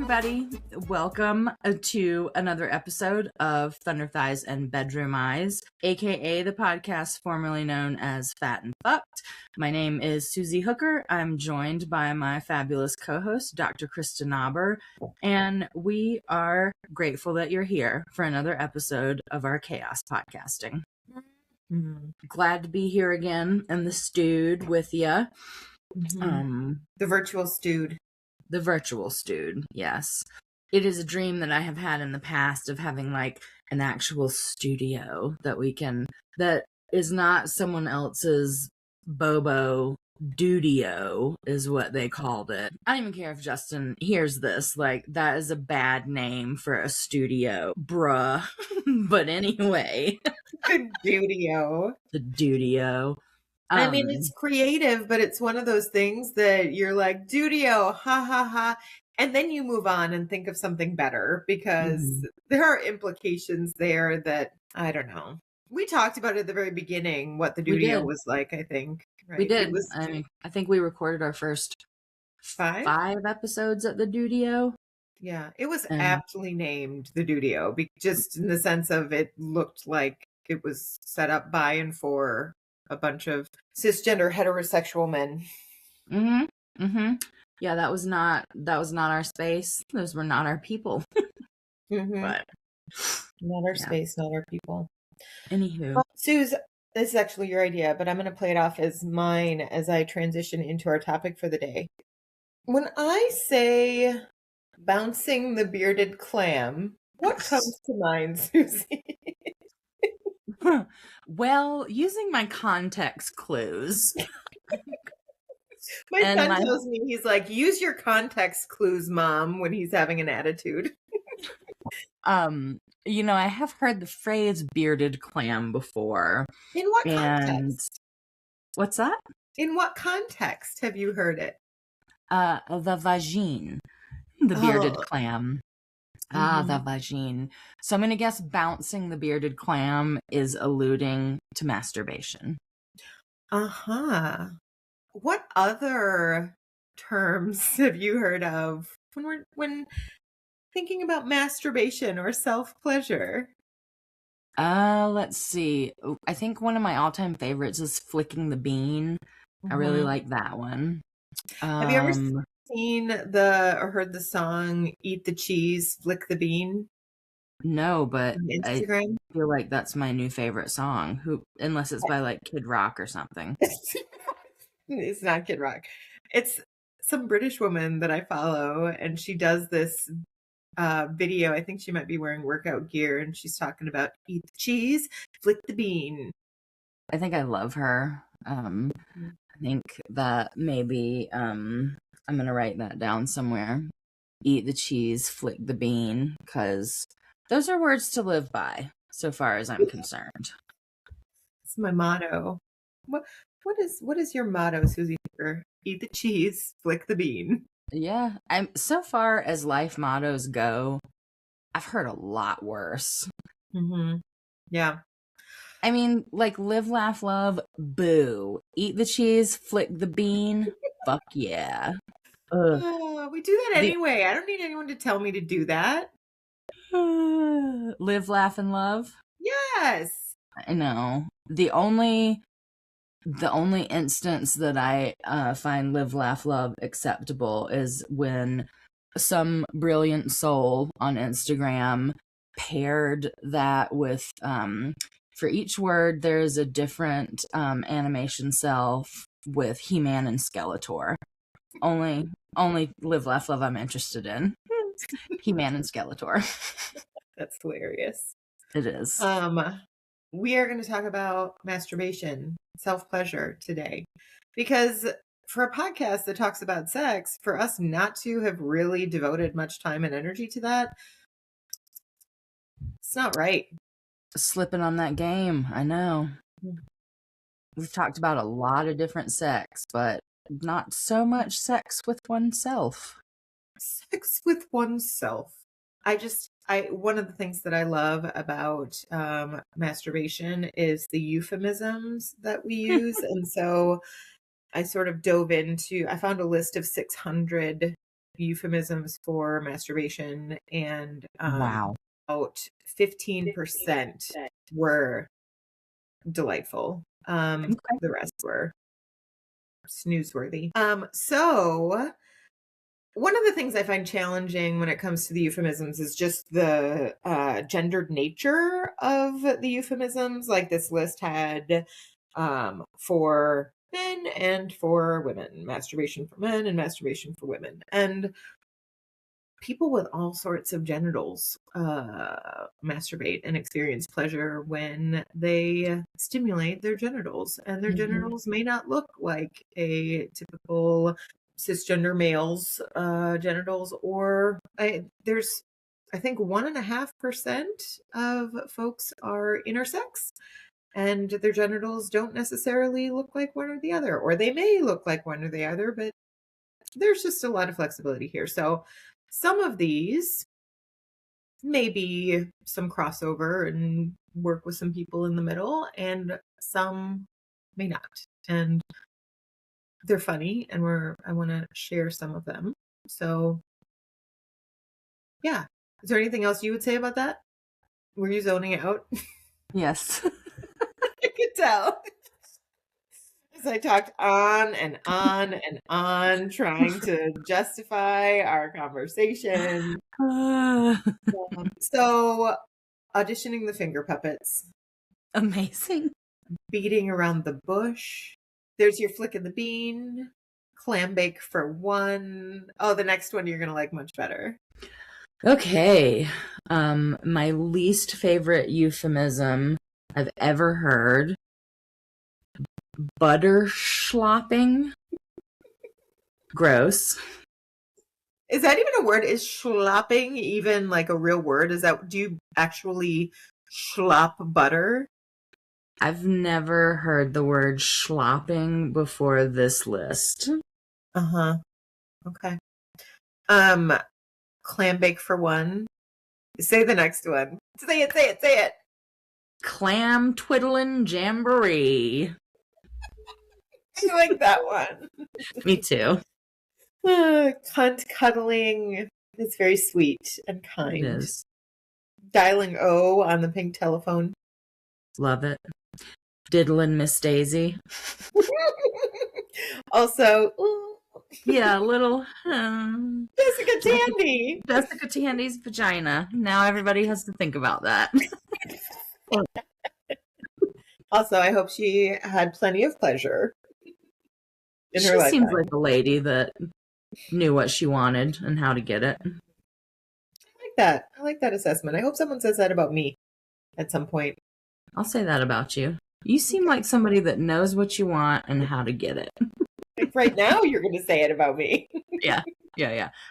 everybody. Welcome to another episode of Thunder Thighs and Bedroom Eyes, aka the podcast formerly known as Fat and Fucked. My name is Susie Hooker. I'm joined by my fabulous co-host, Dr. Krista Knauber, and we are grateful that you're here for another episode of our Chaos Podcasting. Glad to be here again in the stewed with you. The virtual stewed. The virtual stewed, yes. It is a dream that I have had in the past of having like an actual studio that is not someone else's Bobo Dudio is what they called it. I don't even care if Justin hears this. Like, that is a bad name for a studio. Bruh. But anyway. The Dudio. The Dudio. I mean, it's creative, but it's one of those things that you're like, Dudio, ha ha ha. And then you move on and think of something better because there are implications there that, I don't know. We talked about at the very beginning what the Dudio was like, I think. Right? We did. I think we recorded our first five episodes at the Dudio. Yeah, it was aptly named the Dudio, just in the sense of it looked like it was set up by and for a bunch of cisgender heterosexual men. Yeah, that was not our space. Those were not our people. But not our space, not our people. Anywho. Well, Suze, this is actually your idea, but I'm going to play it off as mine as I transition into our topic for the day. When I say bouncing the bearded clam, what comes to mind, Susie? Well, using my context clues. My son tells me, he's like, use your context clues, Mom, when he's having an attitude. I have heard the phrase bearded clam before. In what context? What's that? In what context have you heard it? The vagine. The bearded clam. The vagine. So I'm going to guess bouncing the bearded clam is alluding to masturbation. What other terms have you heard of when thinking about masturbation or self-pleasure? Let's see. I think one of my all-time favorites is flicking the bean. I really like that one. Have you ever seen or heard the song "Eat the Cheese, Flick the Bean"? No, but Instagram? I feel like that's my new favorite song. Unless it's by like Kid Rock or something. It's not Kid Rock. It's some British woman that I follow, and she does this video. I think she might be wearing workout gear, and she's talking about eat the cheese, flick the bean. I think I love her. I think that maybe I'm going to write that down somewhere. Eat the cheese, flick the bean, because those are words to live by, so far as I'm concerned. It's my motto. What is your motto, Susie? Eat the cheese, flick the bean. Yeah, so far as life mottos go, I've heard a lot worse. Yeah. I mean, like live, laugh, love, boo. Eat the cheese, flick the bean, fuck yeah. We do that anyway. I don't need anyone to tell me to do that. Live, laugh, and love? Yes. I know. The only instance that I find live, laugh, love acceptable is when some brilliant soul on Instagram paired that with for each word there's a different animation cell with He-Man and Skeletor. Only live, laugh, love I'm interested in. He-Man and Skeletor. That's hilarious. It is. We are going to talk about masturbation, self-pleasure today, because for a podcast that talks about sex, for us not to have really devoted much time and energy to that, it's not right. Slipping on that game, I know. We've talked about a lot of different sex, but not so much sex with oneself. Sex with oneself. One of the things that I love about masturbation is the euphemisms that we use. And so I sort of I found a list of 600 euphemisms for masturbation, and Wow. about 15% were delightful. Okay. The rest were snoozeworthy. So one of the things I find challenging when it comes to the euphemisms is just the gendered nature of the euphemisms. Like this list had for men and for women, masturbation for men and masturbation for women. And people with all sorts of genitals masturbate and experience pleasure when they stimulate their genitals, and their genitals may not look like a typical cisgender male's genitals, or there's, I think, 1.5% of folks are intersex, and their genitals don't necessarily look like one or the other, or they may look like one or the other, but there's just a lot of flexibility here. So some of these may be some crossover and work with some people in the middle, and some may not. And they're funny, and I want to share some of them. So yeah. Is there anything else you would say about that? Were you zoning out? Yes. I could tell. As I talked on and on and on, trying to justify our conversation. So, auditioning the finger puppets, Amazing. beating around the bush. There's your flick of the bean, clam bake for one. Oh, the next one you're gonna like much better. Okay. My least favorite euphemism I've ever heard. Butter schlopping. Gross. Is that even a word? Is schlopping even like a real word? Do you actually schlop butter? I've never heard the word schlopping before this list. Uh-huh. Okay. Clam bake for one. Say the next one. Say it. Clam Twiddlin Jamboree. I like that one. Me too. Cunt cuddling. It's very sweet and kind. It is. Dialing O on the pink telephone. Love it. Diddlin' Miss Daisy. Also, Yeah, little Jessica Tandy. Jessica Tandy's vagina. Now everybody has to think about that. Also, I hope she had plenty of pleasure in her She lifetime. seems like a lady that knew what she wanted and how to get it. I like that assessment. I hope someone says that about me at some point. I'll say that about you. You seem like somebody that knows what you want and how to get it. Like right now, you're going to say it about me. Yeah.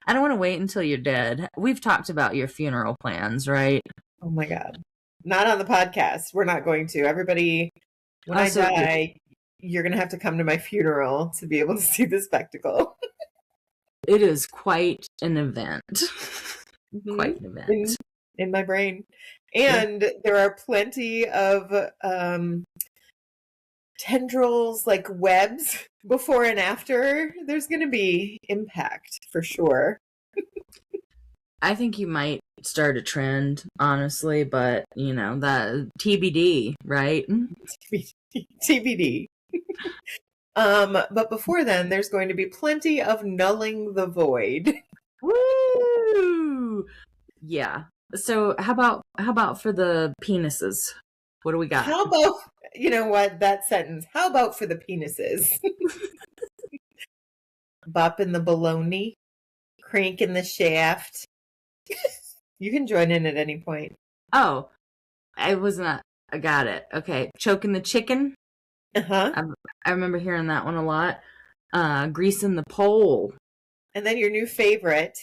I don't want to wait until you're dead. We've talked about your funeral plans, right? Oh my God. Not on the podcast. We're not going to. Everybody, when I die, you're going to have to come to my funeral to be able to see the spectacle. It is quite an event. Quite an event. In my brain. And there are plenty of tendrils, like webs, before and after. There's going to be impact for sure. I think you might start a trend, honestly, but that TBD, right? TBD. But before then, there's going to be plenty of nulling the void. Woo! Yeah. So how about for the penises? What do we got? How about, you know what, that sentence? How about for the penises? Bopping the baloney, cranking the shaft. You can join in at any point. Oh, I got it. Okay. Choking the chicken. Uh-huh. I remember hearing that one a lot. Greasing the pole. And then your new favorite.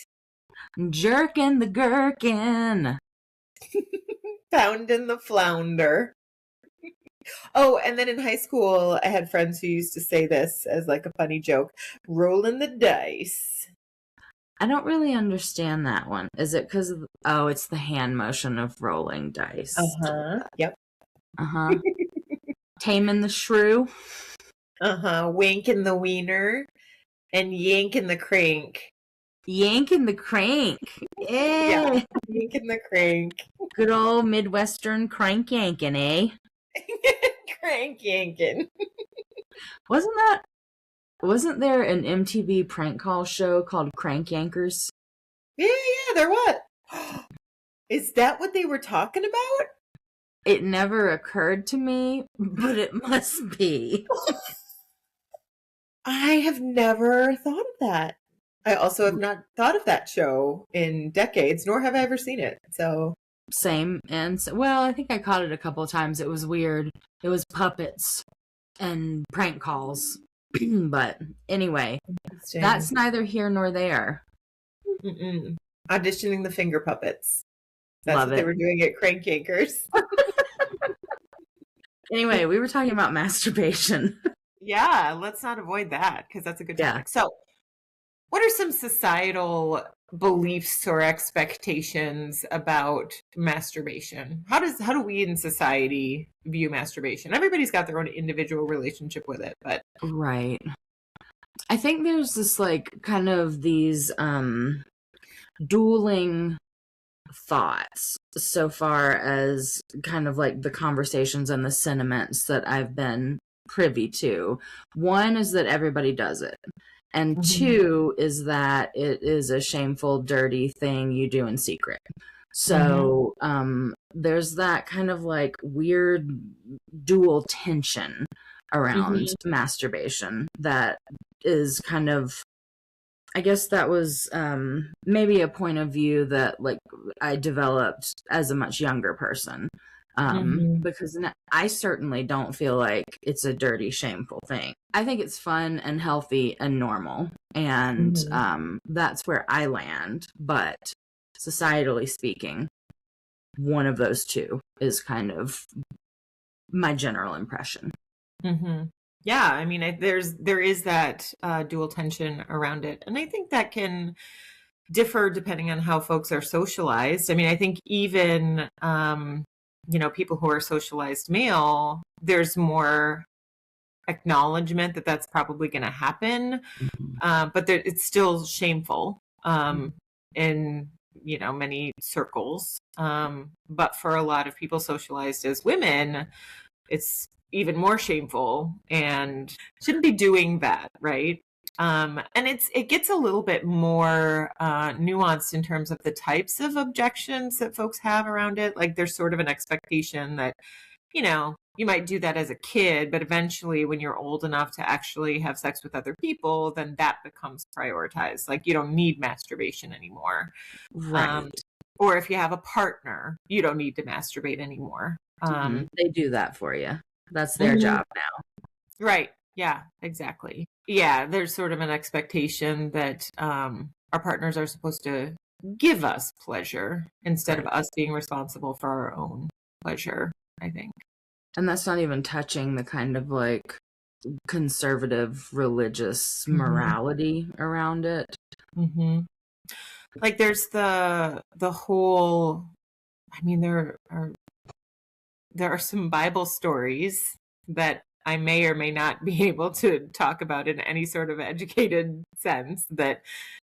Jerking the gherkin. Pounding the flounder. Oh, and then in high school, I had friends who used to say this as like a funny joke. Rolling the dice. I don't really understand that one. Is it because it's the hand motion of rolling dice. Uh-huh. Yep. Uh-huh. Taming the shrew. Uh-huh. Winking the wiener and yanking the crank. Yanking the crank. Yeah, Eh. yanking the crank. Good old Midwestern crank yanking, eh? Crank yanking. Wasn't there an MTV prank call show called Crank Yankers? Yeah, they're what? Is that what they were talking about? It never occurred to me, but it must be. I have never thought of that. I also have not thought of that show in decades, nor have I ever seen it. So Same. And well, I think I caught it a couple of times. It was weird. It was puppets and prank calls. But anyway, that's neither here nor there. Mm-mm. Auditioning the finger puppets. That's Love what they it. were doing at Crank Yankers. Anyway, we were talking about masturbation. Yeah, let's not avoid that because that's a good topic. Yeah. So, what are some societal beliefs or expectations about masturbation? How do we in society view masturbation? Everybody's got their own individual relationship with it, but Right. I think there's this like kind of these dueling thoughts so far as kind of like the conversations and the sentiments that I've been privy to. One is that everybody does it. And two is that it is a shameful, dirty thing you do in secret. So there's that kind of like weird dual tension around masturbation that is kind of, I guess that was maybe a point of view that like I developed as a much younger person. Because I certainly don't feel like it's a dirty, shameful thing. I think it's fun and healthy and normal. And that's where I land. But societally speaking, one of those two is kind of my general impression. Yeah, I mean, there is that dual tension around it. And I think that can differ depending on how folks are socialized. I mean, I think even people who are socialized male, there's more acknowledgement that that's probably going to happen, but it's still shameful in many circles. But for a lot of people socialized as women, it's even more shameful and shouldn't be doing that, right? And it gets a little bit more nuanced in terms of the types of objections that folks have around it. Like there's sort of an expectation that, you might do that as a kid, but eventually when you're old enough to actually have sex with other people, then that becomes prioritized. Like you don't need masturbation anymore. Right. Or if you have a partner, you don't need to masturbate anymore. They do that for you. That's their job now. Right. Yeah, exactly. Yeah, there's sort of an expectation that our partners are supposed to give us pleasure instead of us being responsible for our own pleasure, I think. And that's not even touching the kind of like conservative religious morality around it. Like there's the whole, I mean, there are some Bible stories that I may or may not be able to talk about in any sort of educated sense that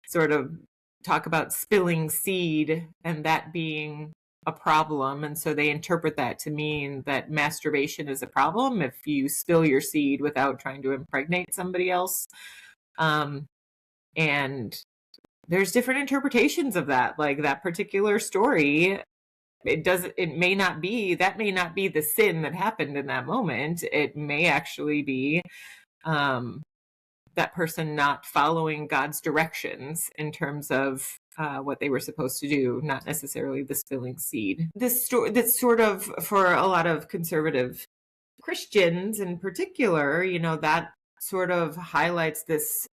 sort of talk about spilling seed and that being a problem. And so they interpret that to mean that masturbation is a problem if you spill your seed without trying to impregnate somebody else. And there's different interpretations of that. Like that particular story, it may not be the sin that happened in that moment. It may actually be that person not following God's directions in terms of what they were supposed to do, not necessarily the spilling seed. This that's sort of, for a lot of conservative Christians in particular, that sort of highlights this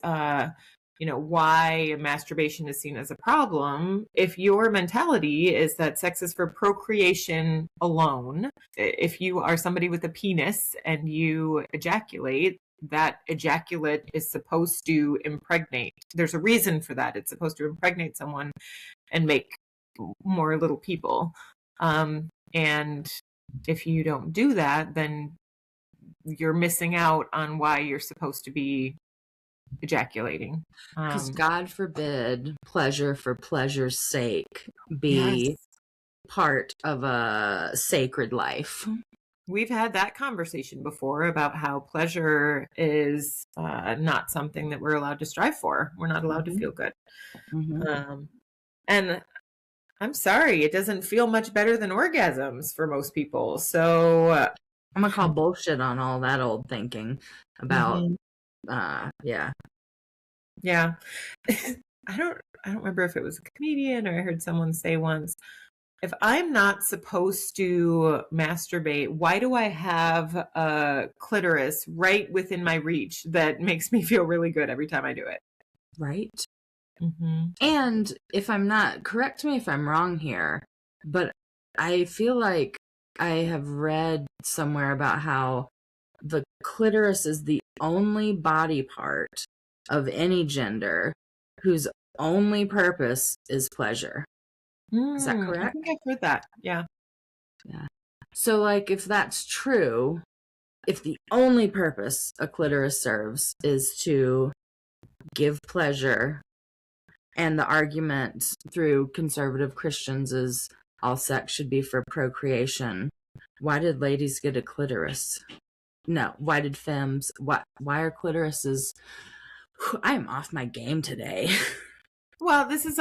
why masturbation is seen as a problem. If your mentality is that sex is for procreation alone, if you are somebody with a penis and you ejaculate, that ejaculate is supposed to impregnate. There's a reason for that. It's supposed to impregnate someone and make more little people. And if you don't do that, then you're missing out on why you're supposed to be ejaculating. Because God forbid pleasure for pleasure's sake Yes. be part of a sacred life. We've had that conversation before about how pleasure is not something that we're allowed to strive for. We're not allowed to feel good. And I'm sorry, it doesn't feel much better than orgasms for most people. So I'm gonna call bullshit on all that old thinking about yeah. I don't remember if it was a comedian or I heard someone say once, if I'm not supposed to masturbate, why do I have a clitoris right within my reach that makes me feel really good every time I do it? Right. And if I'm not, correct me if I'm wrong here, but I feel like I have read somewhere about how the clitoris is the only body part of any gender whose only purpose is pleasure. Is that correct? I think I've heard that. Yeah. So, like, if that's true, if the only purpose a clitoris serves is to give pleasure, and the argument through conservative Christians is all sex should be for procreation, why did ladies get a clitoris? No, why did femmes? Why are clitorises? I'm off my game today. Well, this is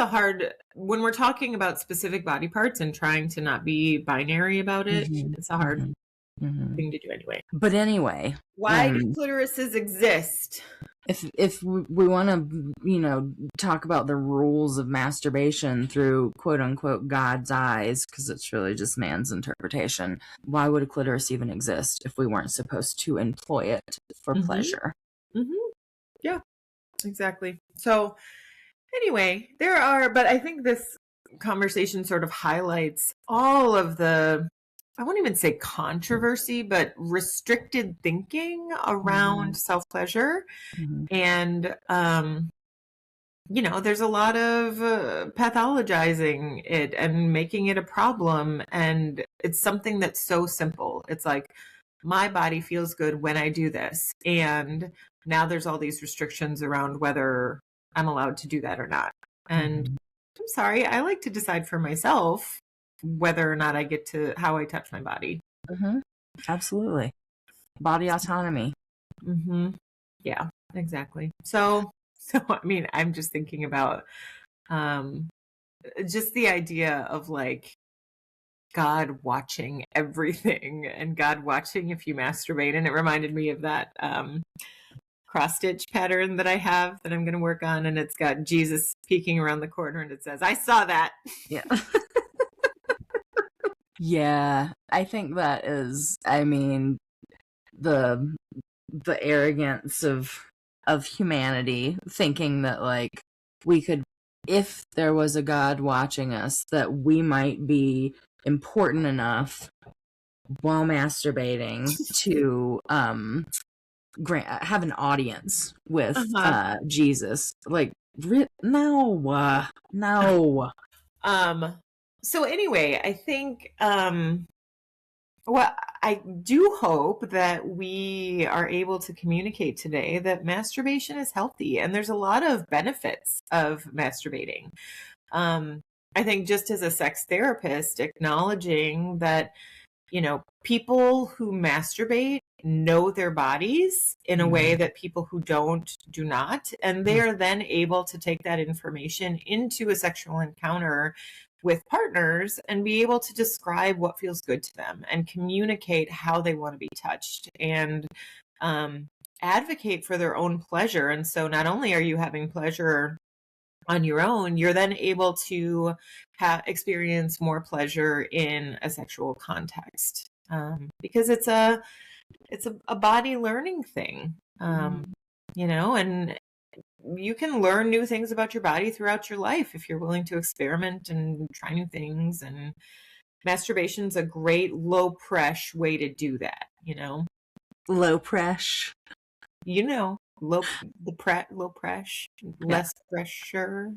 when we're talking about specific body parts and trying to not be binary about it, it's a hard thing to do anyway. But anyway. Why do clitorises exist? If we want to, talk about the rules of masturbation through quote unquote God's eyes, because it's really just man's interpretation, why would a clitoris even exist if we weren't supposed to employ it for pleasure? Yeah, exactly. So anyway, but I think this conversation sort of highlights all of the, I won't even say controversy, but restricted thinking around self-pleasure. And, there's a lot of pathologizing it and making it a problem. And it's something that's so simple. It's like, my body feels good when I do this. And now there's all these restrictions around whether I'm allowed to do that or not. And I'm sorry, I like to decide for myself whether or not I get to how I touch my body. Absolutely. Body autonomy. Yeah, exactly. So I mean, I'm just thinking about just the idea of like God watching everything and God watching if you masturbate. And it reminded me of that cross stitch pattern that I have that I'm going to work on. And it's got Jesus peeking around the corner and it says, I saw that. Yeah. Yeah. I think that is, I mean, the arrogance of humanity thinking that like we could, if there was a God watching us, that we might be important enough while masturbating to have an audience with Jesus. Like, no. So anyway, I think well, I do hope that we are able to communicate today that masturbation is healthy and there's a lot of benefits of masturbating. I think just as a sex therapist, acknowledging that, people who masturbate know their bodies in a way that people who don't do not. And they are then able to take that information into a sexual encounter with partners and be able to describe what feels good to them and communicate how they want to be touched and advocate for their own pleasure. And so not only are you having pleasure on your own, you're then able to experience more pleasure in a sexual context because it's a body learning thing, and you can learn new things about your body throughout your life if you're willing to experiment and try new things. And masturbation's a great low pressure way to do that, Low pressure. Low pressure, less pressure.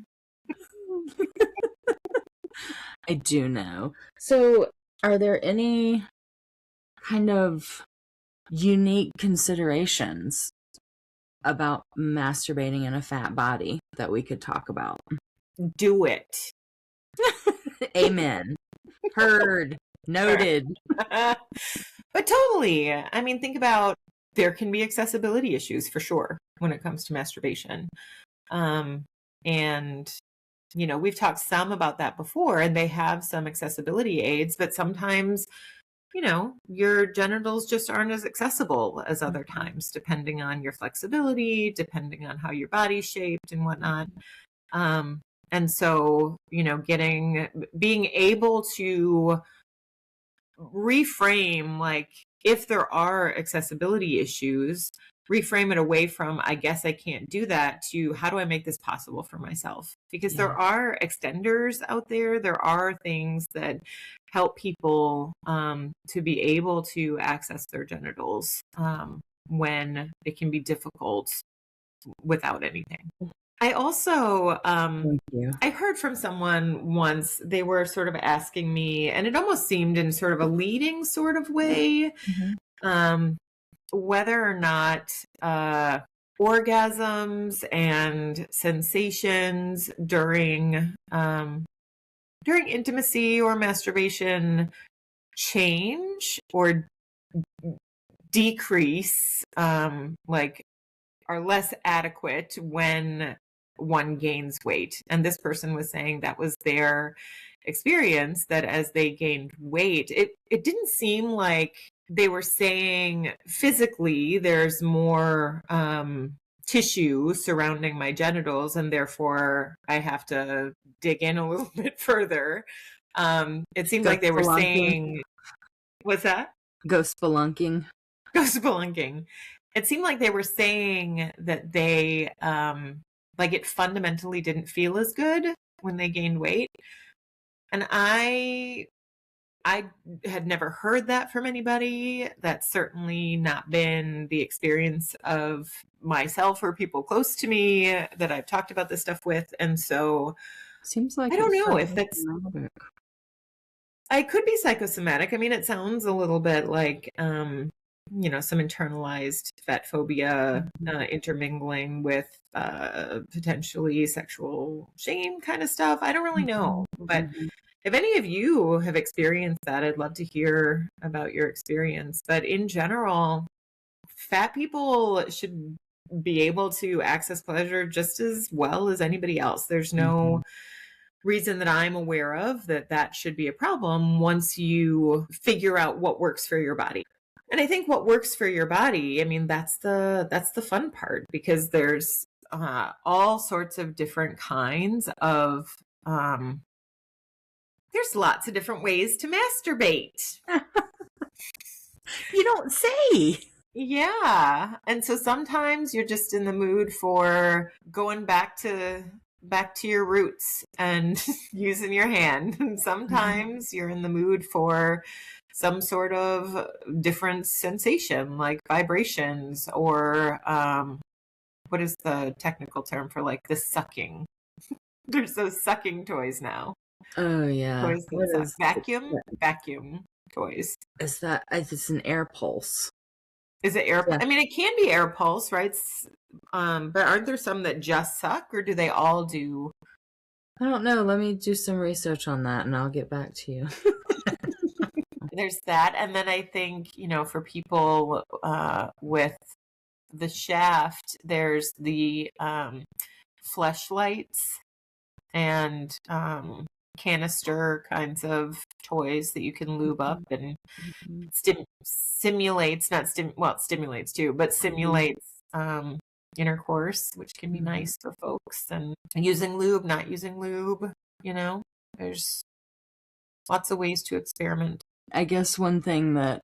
I do know. So, are there any kind of unique considerations about masturbating in a fat body that we could talk about. Do it. Amen. Heard. Noted. But totally. I mean, think about, there can be accessibility issues for sure when it comes to masturbation. And, you know, we've talked some about that before, and they have some accessibility aids, but sometimes, you know, your genitals just aren't as accessible as other times, depending on your flexibility, depending on how your body's shaped and whatnot. And so, you know, being able to reframe, like, if there are accessibility issues, reframe it away from, I guess I can't do that, to how do I make this possible for myself? Because there are extenders out there. There are things that help people to be able to access their genitals when it can be difficult without anything. I also, I heard from someone once, they were sort of asking me, and it almost seemed in sort of a leading sort of way, whether or not orgasms and sensations during intimacy or masturbation change or decrease, like, are less adequate when one gains weight. And this person was saying that was their experience, that as they gained weight, it didn't seem like they were saying physically there's more tissue surrounding my genitals, and therefore I have to dig in a little bit further. It seemed like they were saying, what's that? Go spelunking. Go spelunking. It seemed like they were saying that they, like, it fundamentally didn't feel as good when they gained weight. And I had never heard that from anybody. That's certainly not been the experience of myself or people close to me that I've talked about this stuff with. And so seems like, I don't know if that's, I could be psychosomatic. I mean, it sounds a little bit like, you know, some internalized fat phobia intermingling with potentially sexual shame kind of stuff. I don't really know. But if any of you have experienced that, I'd love to hear about your experience. But in general, fat people should be able to access pleasure just as well as anybody else. There's no reason that I'm aware of that should be a problem once you figure out what works for your body. And I think what works for your body, I mean, that's the fun part, because there's all sorts of different kinds of, there's lots of different ways to masturbate. You don't say. Yeah. And so sometimes you're just in the mood for going back to your roots and using your hand. And sometimes you're in the mood for some sort of different sensation, like vibrations, or what is the technical term for, like, the sucking? There's those sucking toys now. Oh yeah. Toys that suck. Vacuum toys. Is that, it's an air pulse? Is it air? Yeah. I mean, it can be air pulse, right? But aren't there some that just suck, or do they all do? I don't know. Let me do some research on that, and I'll get back to you. There's that. And then I think, you know, for people with the shaft, there's the fleshlights and canister kinds of toys that you can lube up and stimulates too, but simulates intercourse, which can be nice for folks. And using lube, not using lube, you know, there's lots of ways to experiment. I guess one thing that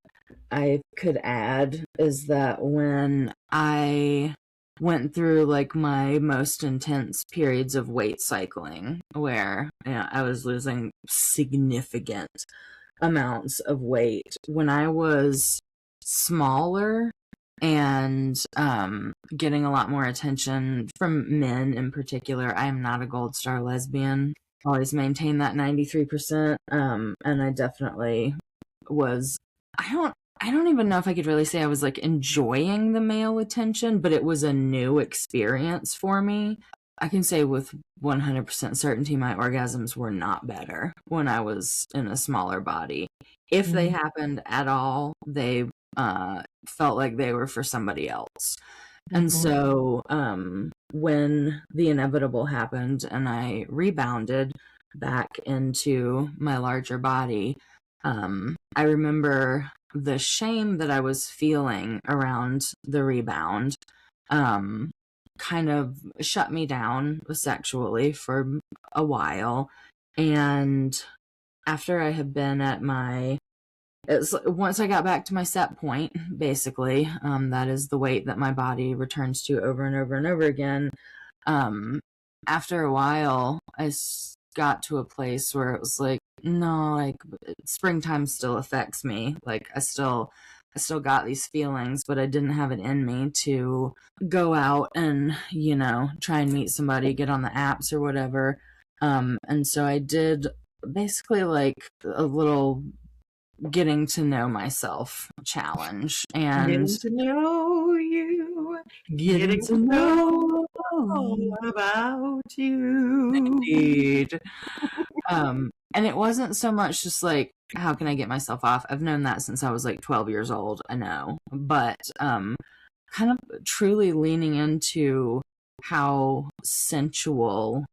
I could add is that when I went through, like, my most intense periods of weight cycling, where, you know, I was losing significant amounts of weight, when I was smaller and getting a lot more attention from men in particular. I am not a gold star lesbian. Always maintain that 93%. And I definitely was, I don't even know if I could really say I was like enjoying the male attention, but it was a new experience for me. I can say with 100% certainty my orgasms were not better when I was in a smaller body. If they happened at all, they felt like they were for somebody else. And so when the inevitable happened and I rebounded back into my larger body, I remember the shame that I was feeling around the rebound kind of shut me down sexually for a while. And after I had been at once I got back to my set point, basically, that is the weight that my body returns to over and over and over again. After a while, I got to a place where it was like, no, like springtime still affects me. Like I still got these feelings, but I didn't have it in me to go out and, try and meet somebody, get on the apps or whatever. And so I did basically like a little getting to know myself challenge and getting to know you, getting to know all about you. Indeed. And it wasn't so much just like, how can I get myself off? I've known that since I was like 12 years old, I know. But kind of truly leaning into how sensual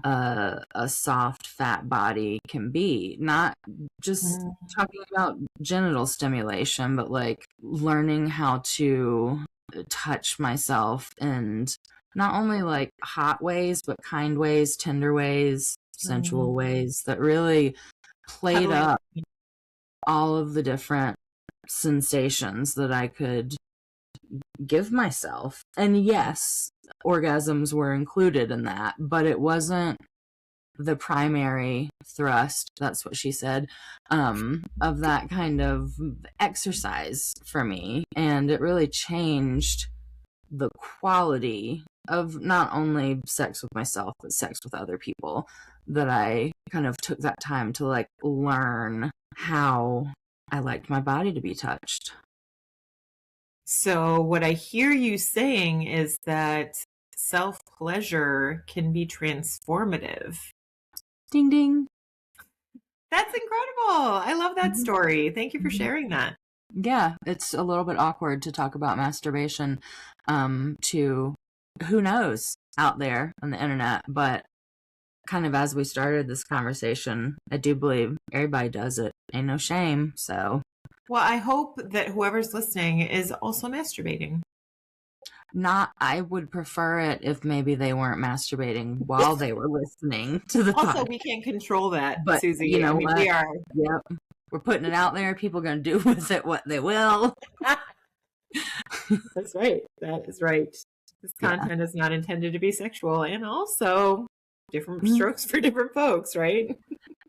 a soft, fat body can be. Not just talking about genital stimulation, but like learning how to touch myself and not only like hot ways, but kind ways, tender ways, sensual ways that really played up all of the different sensations that I could give myself. And yes, orgasms were included in that, but it wasn't the primary thrust, that's what she said, of that kind of exercise for me. And it really changed the quality of not only sex with myself, but sex with other people, that I kind of took that time to like learn how I liked my body to be touched. So what I hear you saying is that self-pleasure can be transformative. Ding, ding. That's incredible. I love that story. Thank you for sharing that. Yeah, it's a little bit awkward to talk about masturbation to who knows out there on the internet, but kind of as we started this conversation, I do believe everybody does it. Ain't no shame, so. Well, I hope that whoever's listening is also masturbating. I would prefer it if maybe they weren't masturbating while they were listening to the Also, podcast. we can't control that, But Susie. you know what? We are. Yep. We're putting it out there. People are going to do with it what they will. That's right. That is right. This content is not intended to be sexual, and also different strokes for different folks, right?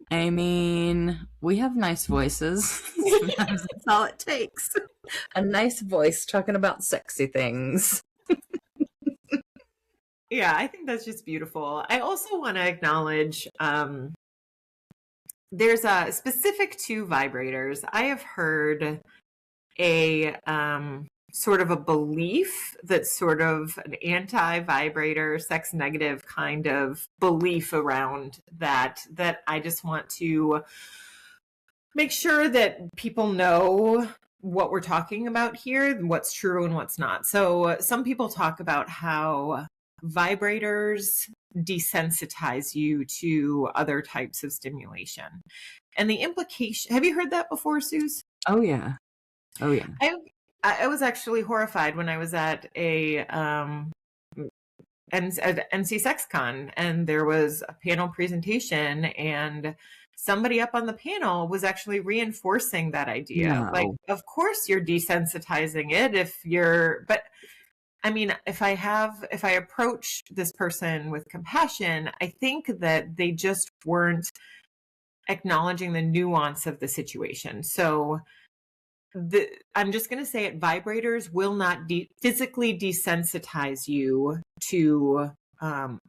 I mean, we have nice voices. Sometimes that's all it takes. A nice voice talking about sexy things. Yeah, I think that's just beautiful. I also want to acknowledge there's a specific to vibrators. I have heard a sort of a belief that's sort of an anti-vibrator, sex negative kind of belief around that I just want to make sure that people know what we're talking about here, what's true and what's not. So some people talk about how vibrators desensitize you to other types of stimulation. And the implication, have you heard that before, Suze? Oh, yeah. Oh, yeah. I was actually horrified when I was at a NC SexCon, and there was a panel presentation, and somebody up on the panel was actually reinforcing that idea. No. Like, of course you're desensitizing it but I mean, if I approach this person with compassion, I think that they just weren't acknowledging the nuance of the situation. So I'm just going to say it, vibrators will not physically desensitize you to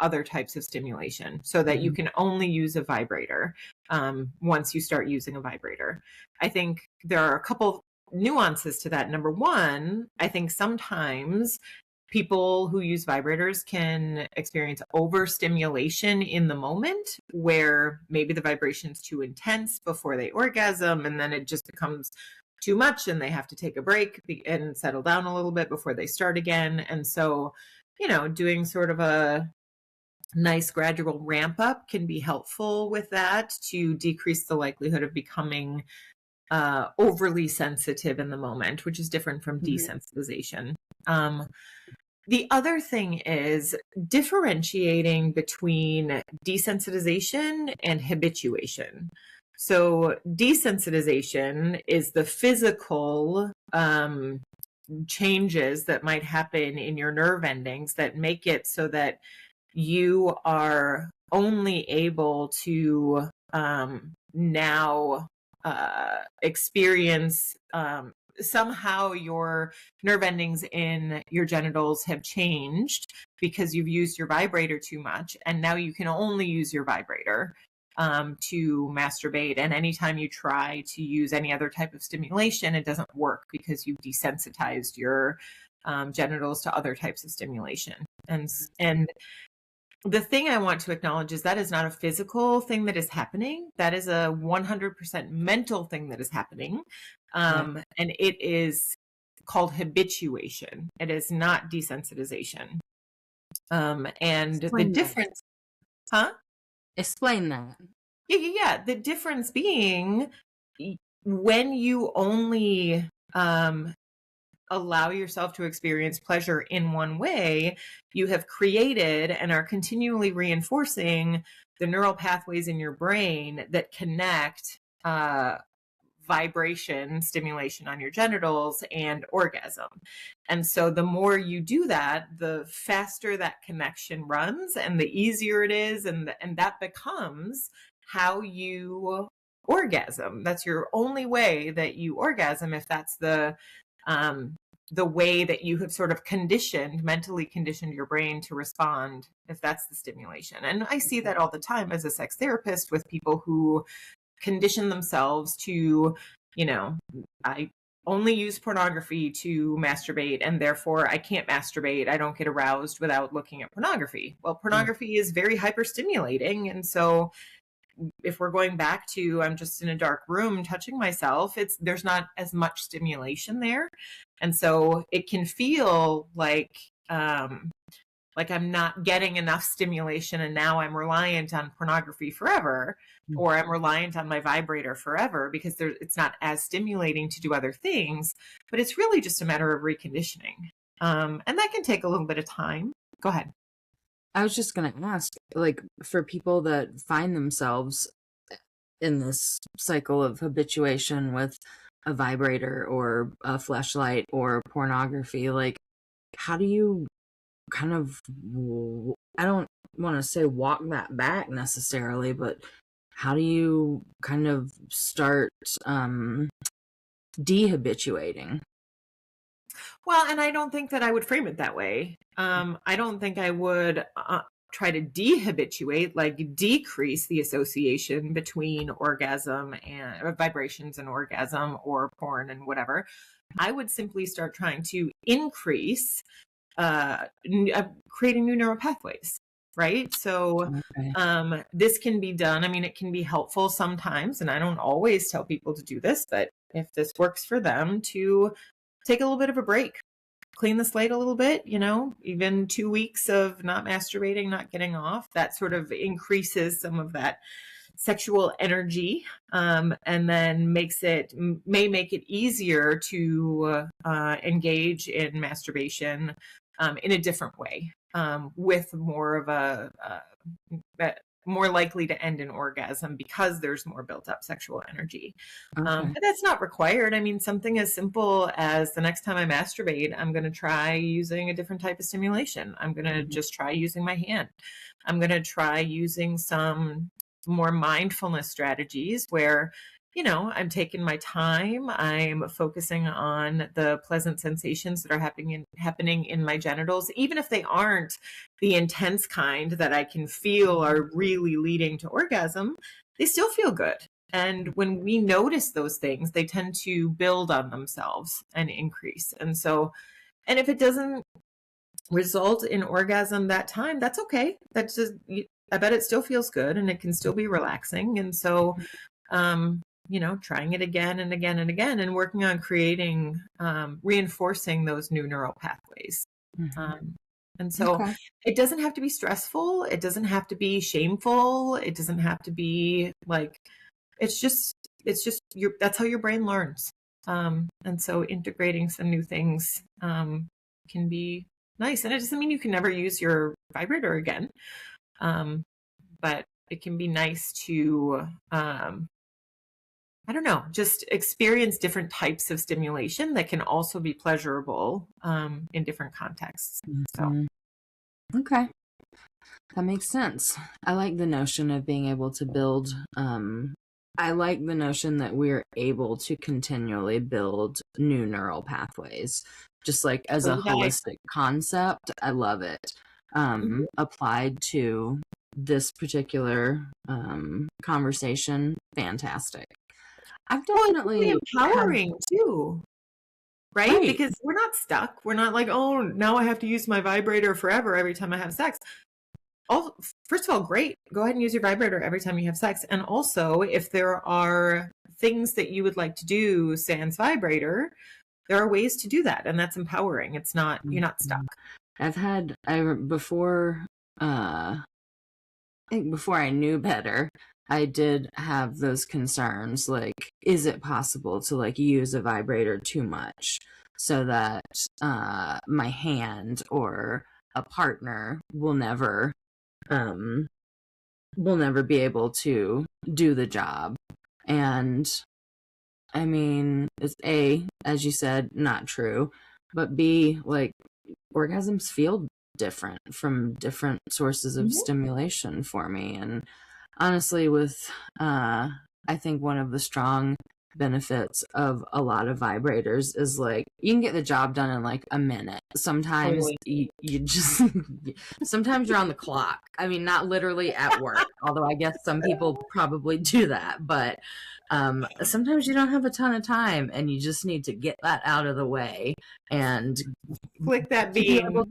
other types of stimulation, so that you can only use a vibrator once you start using a vibrator. I think there are a couple nuances to that. Number one, I think sometimes people who use vibrators can experience overstimulation in the moment, where maybe the vibration's too intense before they orgasm, and then it just becomes too much and they have to take a break and settle down a little bit before they start again. And so, doing sort of a nice gradual ramp up can be helpful with that, to decrease the likelihood of becoming overly sensitive in the moment, which is different from desensitization. The other thing is differentiating between desensitization and habituation. So desensitization is the physical changes that might happen in your nerve endings that make it so that you are only able to now experience somehow your nerve endings in your genitals have changed because you've used your vibrator too much, and now you can only use your vibrator to masturbate. And anytime you try to use any other type of stimulation, it doesn't work because you've desensitized your genitals to other types of stimulation. And the thing I want to acknowledge is that is not a physical thing that is happening. That is a 100% mental thing that is happening. And it is called habituation. It is not desensitization. And Explain the difference, huh? Explain that. Yeah. The difference being, when you only allow yourself to experience pleasure in one way, you have created and are continually reinforcing the neural pathways in your brain that connect vibration stimulation on your genitals and orgasm. And so the more you do that, the faster that connection runs and the easier it is. And that becomes how you orgasm. That's your only way that you orgasm, if that's the way that you have sort of mentally conditioned your brain to respond, if that's the stimulation. And I see that all the time as a sex therapist with people who condition themselves to, I only use pornography to masturbate, and therefore I can't masturbate. I don't get aroused without looking at pornography. Well, pornography is very hyperstimulating. And so if we're going back to, I'm just in a dark room touching myself, there's not as much stimulation there. And so it can feel like I'm not getting enough stimulation, and now I'm reliant on pornography forever, or I'm reliant on my vibrator forever because it's not as stimulating to do other things. But it's really just a matter of reconditioning. And that can take a little bit of time. Go ahead. I was just going to ask, like, for people that find themselves in this cycle of habituation with a vibrator or a fleshlight or pornography, like, how do you kind of, I don't want to say walk that back necessarily, but how do you kind of start dehabituating? Well, and I don't think that I would frame it that way. I don't think I would try to dehabituate, like decrease the association between orgasm and vibrations and orgasm, or porn and whatever. I would simply start trying to increase, creating new neural pathways. Right. So this can be done. I mean, it can be helpful sometimes, and I don't always tell people to do this, but if this works for them, to take a little bit of a break, clean the slate a little bit, even 2 weeks of not masturbating, not getting off, that sort of increases some of that sexual energy, and then may make it easier to engage in masturbation in a different way, with more of a more likely to end in orgasm because there's more built up sexual energy. But that's not required. I mean, something as simple as the next time I masturbate, I'm going to try using a different type of stimulation. I'm going to just try using my hand. I'm going to try using some more mindfulness strategies where, I'm taking my time. I'm focusing on the pleasant sensations that are happening in my genitals, even if they aren't the intense kind that I can feel are really leading to orgasm. They still feel good. And when we notice those things, they tend to build on themselves and increase. And so, and if it doesn't result in orgasm that time, that's okay. That's just, I bet it still feels good and it can still be relaxing. And so, trying it again and again and again and working on creating, reinforcing those new neural pathways. And so it doesn't have to be stressful. It doesn't have to be shameful. It doesn't have to be like, it's just that's how your brain learns. And so integrating some new things, can be nice. And it doesn't mean you can never use your vibrator again. But it can be nice to, I don't know, just experience different types of stimulation that can also be pleasurable, in different contexts. So. Okay. That makes sense. I like the notion of being able to build, I like the notion that we're able to continually build new neural pathways, just like as a holistic concept. I love it. Applied to this particular conversation, fantastic. I've definitely empowering too, right? Because we're not stuck. We're not like, oh, now I have to use my vibrator forever every time I have sex. Oh, first of all, great. Go ahead and use your vibrator every time you have sex. And also, if there are things that you would like to do sans vibrator, there are ways to do that, and that's empowering. It's not, you're not stuck. Before I knew better, I did have those concerns, like, is it possible to like use a vibrator too much so that my hand or a partner will never be able to do the job. And I mean, it's A, as you said, not true, but B, like, orgasms feel different from different sources of stimulation for me. And honestly, with I think one of the strong benefits of a lot of vibrators is like you can get the job done in like a minute. Sometimes you just sometimes you're on the clock. I mean, not literally at work, although I guess some people probably do that, but sometimes you don't have a ton of time and you just need to get that out of the way and flick that bean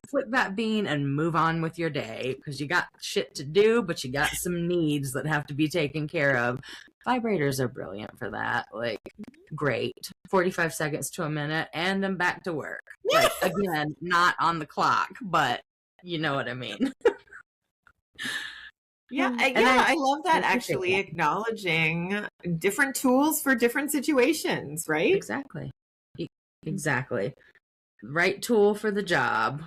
flick that bean and move on with your day, because you got shit to do, but you got some needs that have to be taken care of. Vibrators are brilliant for that. Like, great. 45 seconds to a minute and I'm back to work. Like, again, not on the clock, but you know what I mean. I love that, actually acknowledging different tools for different situations, right? Exactly. Right tool for the job.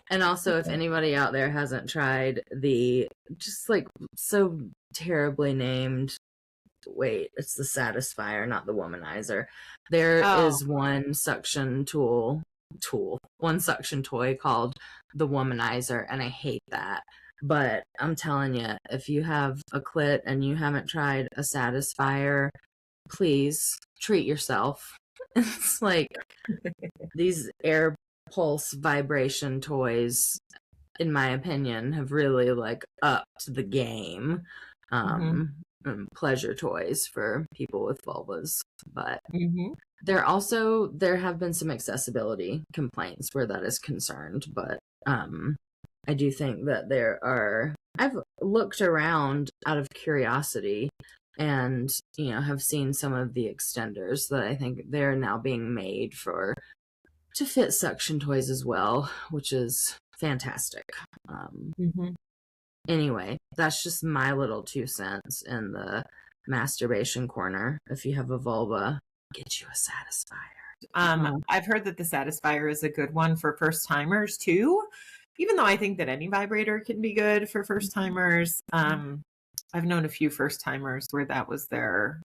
And also, if anybody out there hasn't tried the just like so terribly named, it's the Satisfier, not the Womanizer. There is one suction toy called the Womanizer, and I hate that. But I'm telling you, if you have a clit and you haven't tried a Satisfier, please treat yourself. It's like these air pulse vibration toys, in my opinion, have really like upped the game. Pleasure toys for people with vulvas, but there have been some accessibility complaints where that is concerned, but I do think that I've looked around out of curiosity and have seen some of the extenders that I think they're now being made to fit suction toys as well, which is fantastic. Anyway, that's just my little 2 cents in the masturbation corner. If you have a vulva, get you a Satisfier. I've heard that the Satisfier is a good one for first timers too, even though I think that any vibrator can be good for first timers. I've known a few first timers where that was their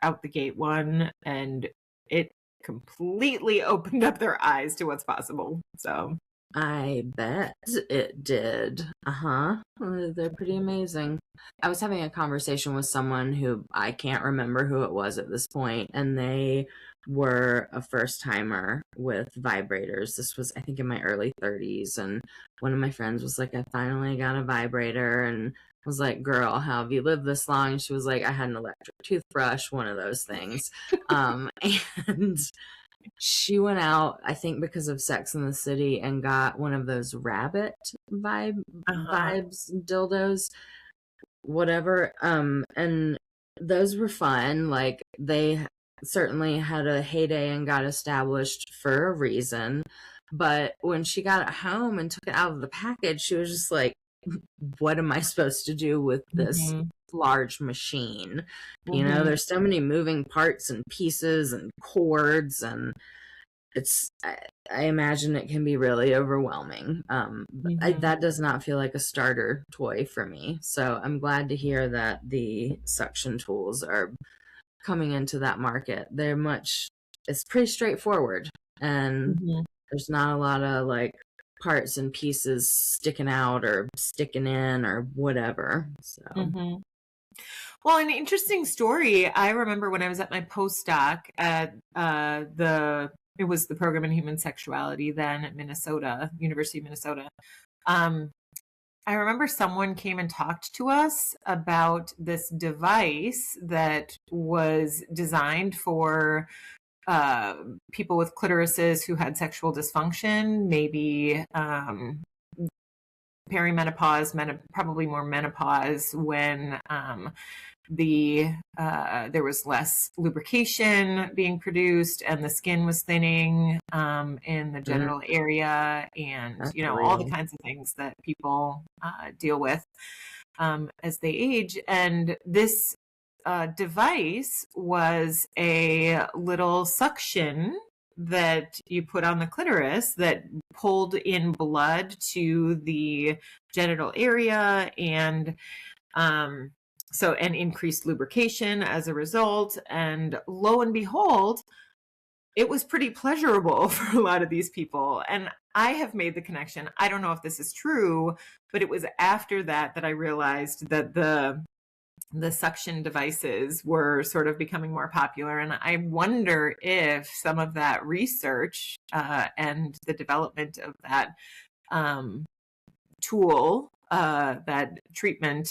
out the gate one, and it completely opened up their eyes to what's possible. So I bet it did. They're pretty amazing. I was having a conversation with someone who I can't remember who it was at this point, and they were a first timer with vibrators. This was, I think, in my early 30s, and one of my friends was like, I finally got a vibrator, and was like, girl, how have you lived this long? And she was like, I had an electric toothbrush, one of those things. And she went out, I think because of Sex in the City, and got one of those rabbit vibes dildos, whatever. And those were fun. Like, they certainly had a heyday and got established for a reason. But when she got it home and took it out of the package, she was just like, what am I supposed to do with this large machine? You know, there's so many moving parts and pieces and cords, and I imagine it can be really overwhelming. That does not feel like a starter toy for me. So I'm glad to hear that the suction tools are coming into that market. It's pretty straightforward, and there's not a lot of like parts and pieces sticking out or sticking in or whatever. So well, an interesting story. I remember when I was at my postdoc at it was the program in human sexuality then at University of Minnesota. I remember someone came and talked to us about this device that was designed for people with clitorises who had sexual dysfunction, maybe perimenopause, probably more menopause, when there was less lubrication being produced and the skin was thinning in the genital area, and That's all the kinds of things that people deal with as they age. And this device was a little suction that you put on the clitoris that pulled in blood to the genital area, and increased lubrication as a result. And lo and behold, it was pretty pleasurable for a lot of these people. And I have made the connection. I don't know if this is true, but it was after that I realized that the suction devices were sort of becoming more popular. And I wonder if some of that research and the development of that tool, that treatment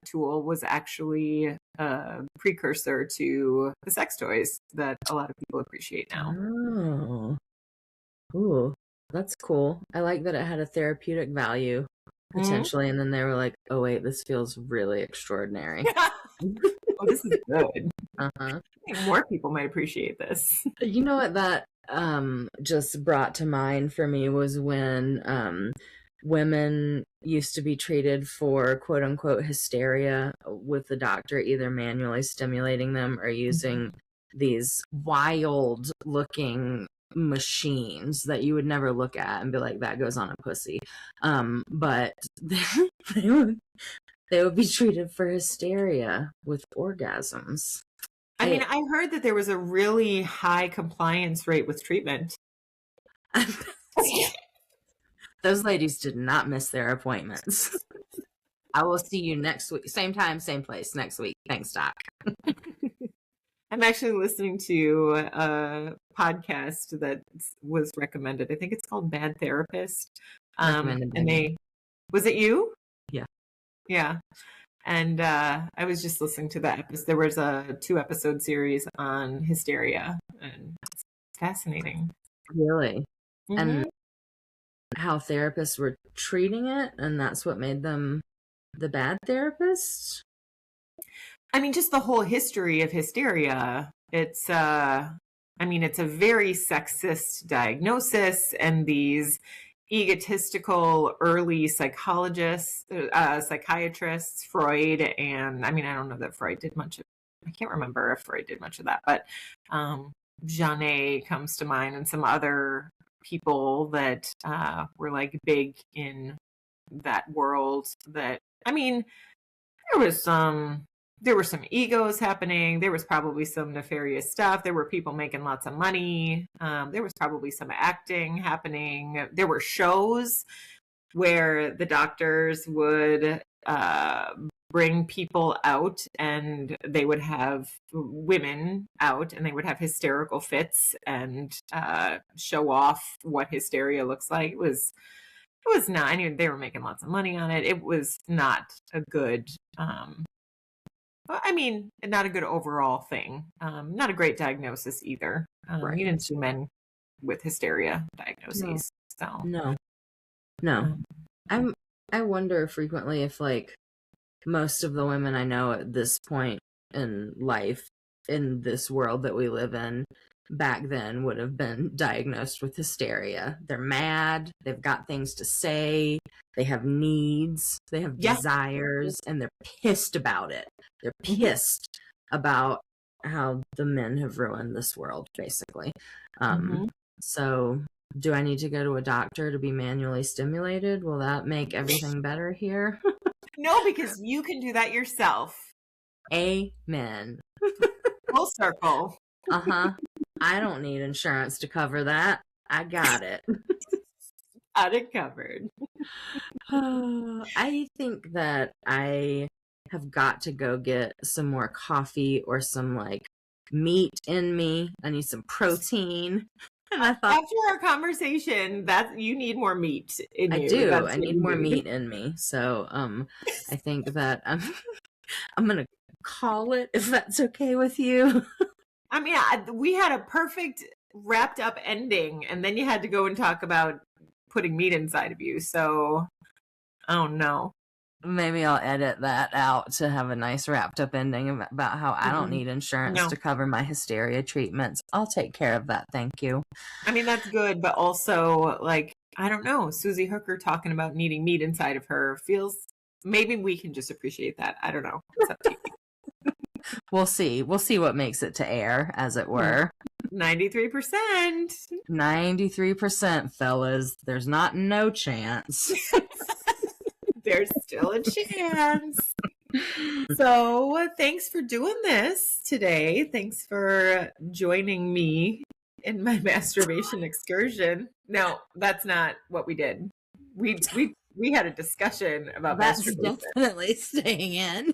tool, was actually a precursor to the sex toys that a lot of people appreciate now. Oh, ooh, that's cool. I like that it had a therapeutic value potentially, and then they were like, oh wait, this feels really extraordinary. Oh, this is good. I think more people might appreciate this. You know what that just brought to mind for me was when women used to be treated for quote unquote hysteria with the doctor either manually stimulating them or using these wild looking machines that you would never look at and be like, that goes on a pussy. But they would be treated for hysteria with orgasms. I mean, I heard that there was a really high compliance rate with treatment. Those ladies did not miss their appointments. I will see you next week. Same time, same place next week. Thanks, Doc. I'm actually listening to a podcast that was recommended. I think it's called Bad Therapist. And was it you? Yeah. Yeah. And I was just listening to that episode. There was a 2-episode series on hysteria, and it's fascinating. Really? And how therapists were treating it, and that's what made them the bad therapists? I mean, just the whole history of hysteria. It's a very sexist diagnosis, and these egotistical early psychiatrists, Freud, and I don't know that Freud did much of, I can't remember if Freud did much of that, but Janet comes to mind, and some other people that were like big in that world. That, there were some egos happening. There was probably some nefarious stuff. There were people making lots of money. There was probably some acting happening. There were shows where the doctors would bring people out, and they would have women out, and they would have hysterical fits and show off what hysteria looks like. It was It was not. I knew they were making lots of money on it. It was not a good, I mean, not a good overall thing. Not a great diagnosis either. Right. You didn't see men with hysteria diagnoses. No. So I wonder frequently if like most of the women I know at this point in life, in this world that we live in, back then would have been diagnosed with hysteria. They're mad, they've got things to say, they have needs, they have desires, and they're pissed about it. They're pissed about how the men have ruined this world, basically. So do I need to go to a doctor to be manually stimulated? Will that make everything better here? No, because you can do that yourself. Amen. Full circle. I don't need insurance to cover that. I got it. Got it covered. I think that I have got to go get some more coffee or some like meat in me. I need some protein. And I thought, after our conversation, that you need more meat in you. I do. I need more meat in me. So I think that I'm gonna call it, if that's okay with you. I mean, we had a perfect wrapped up ending, and then you had to go and talk about putting meat inside of you. So, I don't know. Maybe I'll edit that out to have a nice wrapped up ending about how I don't need insurance to cover my hysteria treatments. I'll take care of that. Thank you. I mean, that's good, but also, like, I don't know, Susie Hooker talking about needing meat inside of her feels, maybe we can just appreciate that. I don't know. It's up to you. We'll see. We'll see what makes it to air, as it were. 93%. 93%, fellas. There's not no chance. There's still a chance. So thanks for doing this today. Thanks for joining me in my masturbation excursion. No, that's not what we did. We had a discussion about masturbation. Definitely staying in.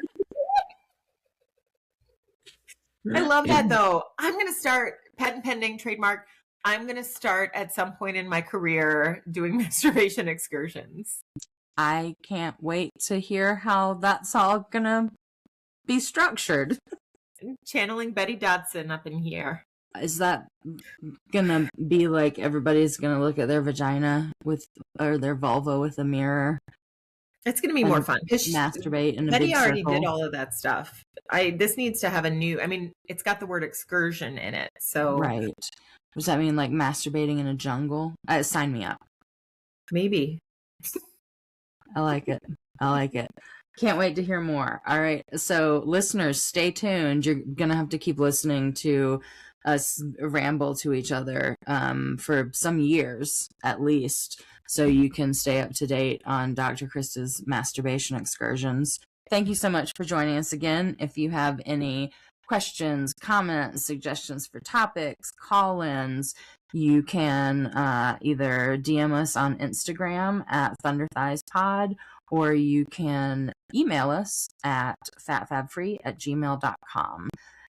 I love that though. I'm going to start, patent pending, trademark. I'm going to start at some point in my career doing masturbation excursions. I can't wait to hear how that's all going to be structured. Channeling Betty Dodson up in here. Is that going to be like everybody's going to look at their vagina or their vulva with a mirror? It's going to be more fun. Masturbate in a Betty big already circle. did all of that stuff. This needs to have a new, I mean, it's got the word excursion in it. So right. Does that mean like masturbating in a jungle? Sign me up. Maybe. I like it. I like it. Can't wait to hear more. All right. So listeners, stay tuned. You're going to have to keep listening to us ramble to each other for some years at least, so you can stay up to date on Dr. Krista's masturbation excursions. Thank you so much for joining us again. If you have any questions, comments, suggestions for topics, call-ins, you can either DM us on Instagram at ThunderThighsPod, or you can email us at fatfabfree@gmail.com.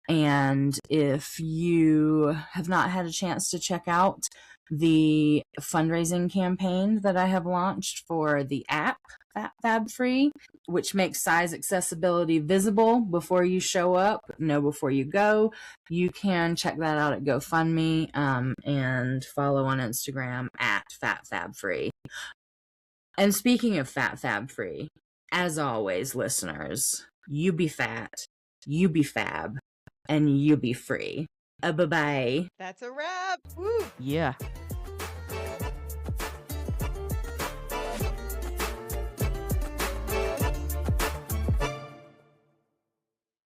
And if you have not had a chance to check out the fundraising campaign that I have launched for the app FatFabFree, which makes size accessibility visible before you show up, know before you go, you can check that out at GoFundMe and follow on Instagram at FatFabFree. And speaking of FatFabFree, as always, listeners, you be fat, you be fab, and you be free. Bye-bye. That's a wrap. Woo. Yeah.